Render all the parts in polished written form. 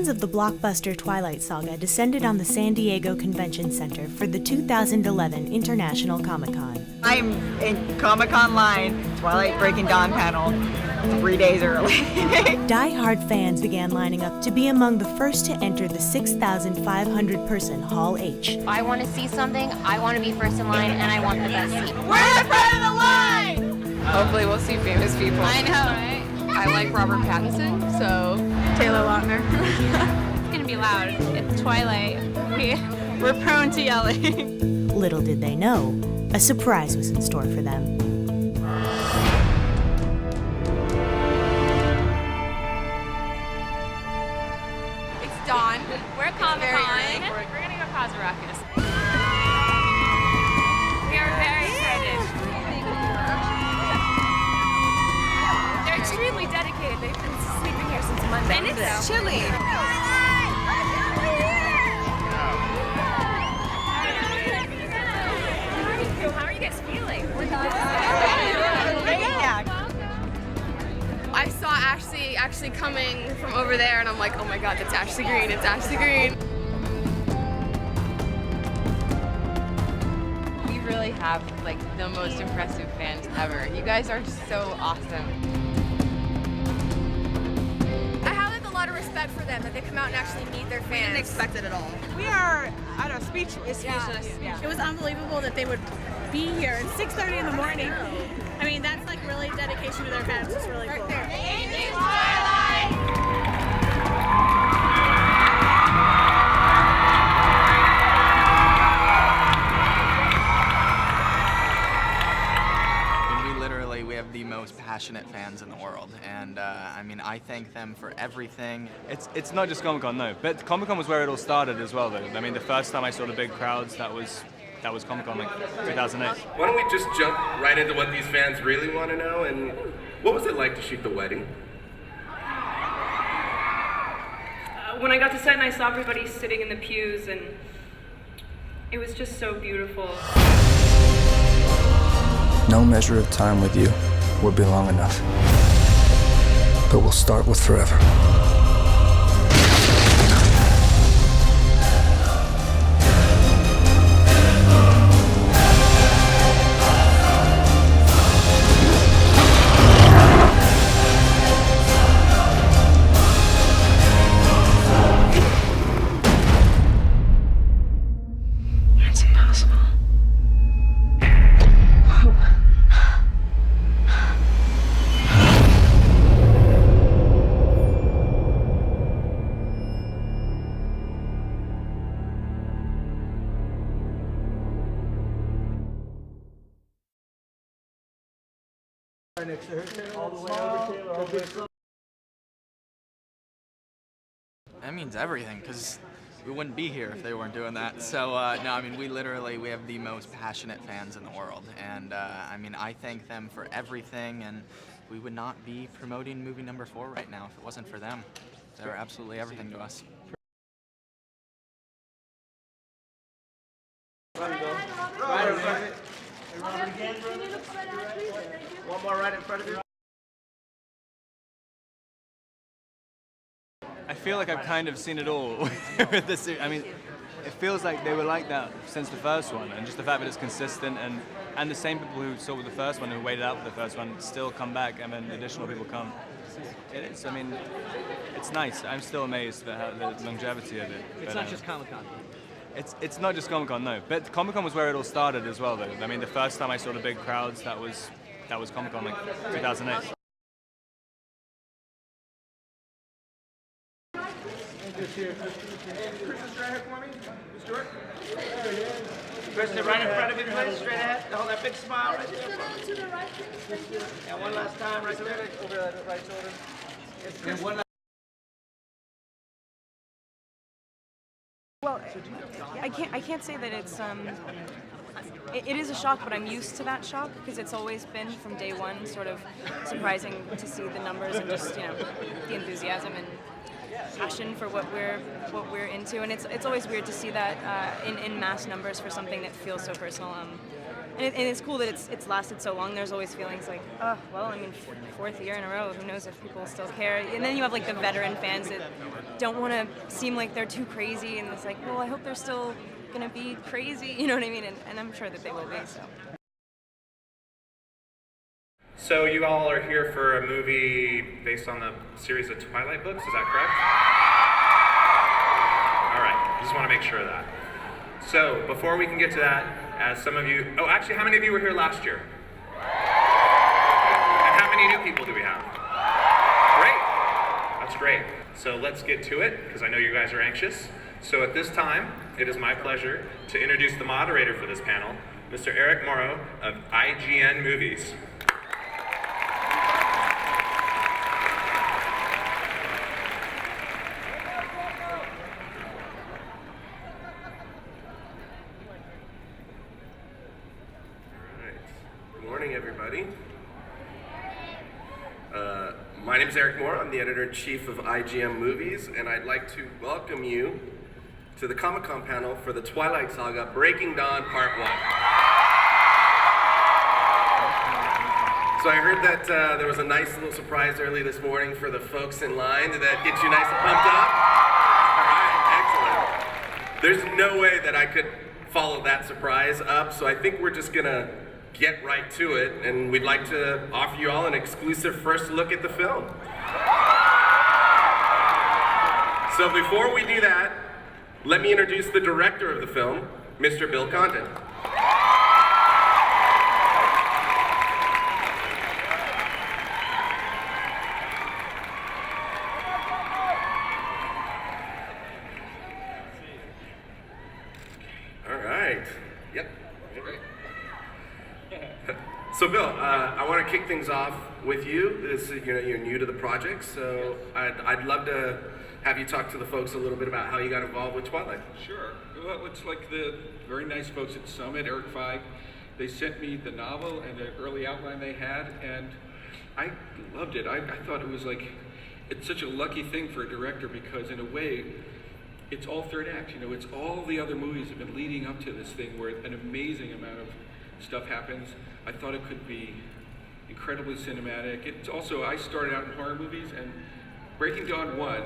Fans of the blockbuster Twilight saga descended on the San Diego Convention Center for the 2011 International Comic-Con. I'm in Comic-Con line, Twilight Breaking Dawn panel, 3 days early. Die-hard fans began lining up to be among the first to enter the 6,500-person Hall H. I want to see something, I want to be first in line, and I want the best seat. We're in front of the line! Hopefully we'll see famous people. I know, right? I like Robert Pattinson, so Taylor Lautner. It's gonna be loud. It's Twilight. We're prone to yelling. Little did they know, a surprise was in store for them. it's dawn. We're at Comic-Con. We're gonna go cause a ruckus. We are very excited. They're extremely dedicated. They've been sleeping here since Monday. And it's chilly. How are you guys feeling? I saw Ashley actually coming from over there, and I'm like, oh my god, that's Ashley Green, it's Ashley Green. We really have like the most impressive fans ever. You guys are so awesome. I have like a lot of respect for them, that they come out and actually meet their fans. Didn't expect it at all. We are, I don't know, speechless. Yeah. It was unbelievable that they would be here at 6:30 in the morning. I mean, that's like really dedication to their fans. It's really cool. We have the most passionate fans in the world, and I mean, I thank them for everything. It's not just Comic-Con, no, but Comic-Con was where it all started as well, though. I mean, the first time I saw the big crowds, that was Comic-Con, like 2008. Why don't we just jump right into what these fans really want to know, and what was it like to shoot the wedding? When I got to set and I saw everybody sitting in the pews, and it was just so beautiful. No measure of time with you would be long enough. But we'll start with forever. It's impossible. That means everything, because we wouldn't be here if they weren't doing that. So, no, I mean, we have the most passionate fans in the world, and I mean, I thank them for everything, and we would not be promoting movie number 4 right now if it wasn't for them. They're absolutely everything to us. One more right in front of you. I feel like I've kind of seen it all with this. I mean, it feels like they were like that since the first one, and just the fact that it's consistent, and the same people who saw with the first one, who waited out for the first one, still come back, and then additional people come. It is. I mean, it's nice. I'm still amazed at how the longevity of it. It's not just Comic-Con. It's not just Comic-Con, no, but Comic-Con was where it all started as well, though. I mean, the first time I saw the big crowds, that was Comic-Con, like 2008. Kristen, right in front of you, please, straight ahead. Hold that big smile right there. And one last time, right there. Over that right shoulder. And one last. Well, I can't say that it's it is a shock, but I'm used to that shock because it's always been from day one sort of surprising to see the numbers and just, you know, the enthusiasm and passion for what we're into, and it's always weird to see that in mass numbers for something that feels so personal. and it's cool that it's lasted so long. There's always feelings like, oh, well, I mean, fourth year in a row, who knows if people still care. And then you have like the veteran fans that don't want to seem like they're too crazy, and it's like, well, I hope they're still gonna be crazy, you know what I mean? And I'm sure that they will be, so. So you all are here for a movie based on the series of Twilight books, is that correct? All right, just want to make sure of that. So before we can get to that, as some of you, oh, actually, how many of you were here last year? And how many new people do we have? Great, that's great. So let's get to it, because I know you guys are anxious. So at this time, it is my pleasure to introduce the moderator for this panel, Mr. Eric Morrow of IGN Movies. My name is Eric Moore. I'm the editor-in-chief of IGN Movies, and I'd like to welcome you to the Comic-Con panel for the Twilight Saga Breaking Dawn Part 1. So I heard that there was a nice little surprise early this morning for the folks in line. Did that get you nice and pumped up? All right, excellent. There's no way that I could follow that surprise up, so I think we're just gonna get right to it, and we'd like to offer you all an exclusive first look at the film. So before we do that, let me introduce the director of the film, Mr. Bill Condon. All right. Yep. Great. So Bill, I want to kick things off with you. You're new to the project, so I'd love to have you talk to the folks a little bit about how you got involved with Twilight. Sure. Well, it's like the very nice folks at Summit, Eric Feig. They sent me the novel and the early outline they had, and I loved it. I thought it was like, it's such a lucky thing for a director because in a way, it's all third act. You know, it's all the other movies have been leading up to this thing where an amazing amount of stuff happens. I thought it could be incredibly cinematic. It's also, I started out in horror movies, and Breaking Dawn 1,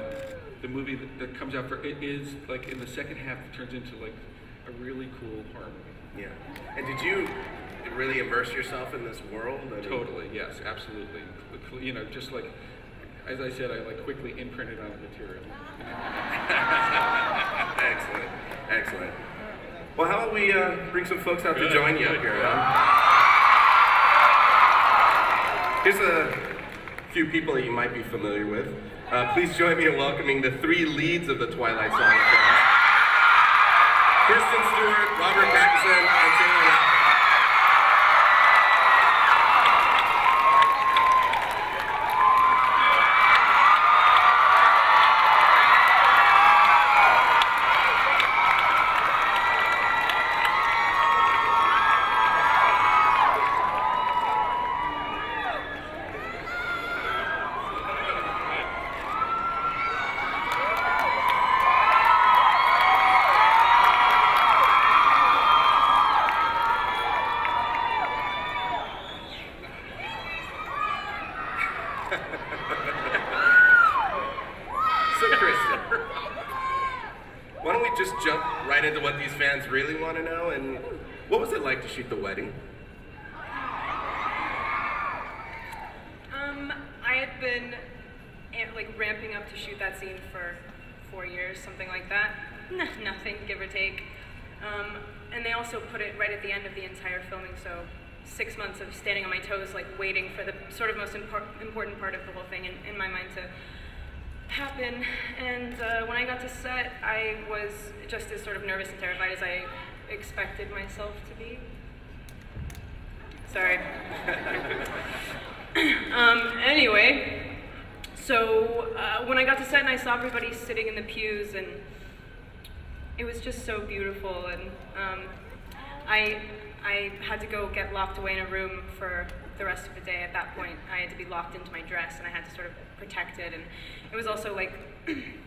the movie that comes out for, it is like in the second half, it turns into like a really cool horror movie. Yeah. And did you really immerse yourself in this world? Totally, yes, absolutely. You know, just like, as I said, I like quickly imprinted on the material. Excellent, excellent. Well, how about we bring some folks out to join you up here? Here's a few people that you might be familiar with. Please join me in welcoming the three leads of the Twilight Saga films: Kristen Stewart, Robert Pattinson, and Taylor Lautner. So Kristen, why don't we just jump right into what these fans really want to know, and what was it like to shoot the wedding? I had been like ramping up to shoot that scene for 4 years, something like that. Nothing, give or take. And they also put it right at the end of the entire filming, so 6 months of standing on my toes, like waiting for the sort of most important part of the whole thing in my mind to happen. And when I got to set, I was just as sort of nervous and terrified as I expected myself to be. Sorry. Anyway, so when I got to set and I saw everybody sitting in the pews, and it was just so beautiful, and I had to go get locked away in a room for the rest of the day. At that point, I had to be locked into my dress, and I had to sort of protect it, and it was also like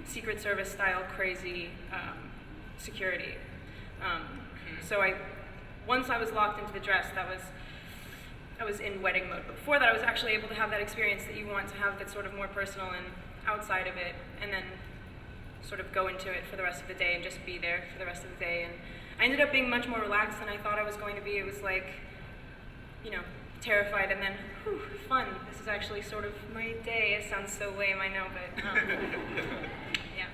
Secret Service style crazy security. So once I was locked into the dress, I was in wedding mode. But before that, I was actually able to have that experience that you want to have that's sort of more personal and outside of it, and then sort of go into it for the rest of the day and just be there for the rest of the day. And I ended up being much more relaxed than I thought I was going to be. It was like, you know, terrified and then, whew, fun. This is actually sort of my day. It sounds so lame, I know, but yeah.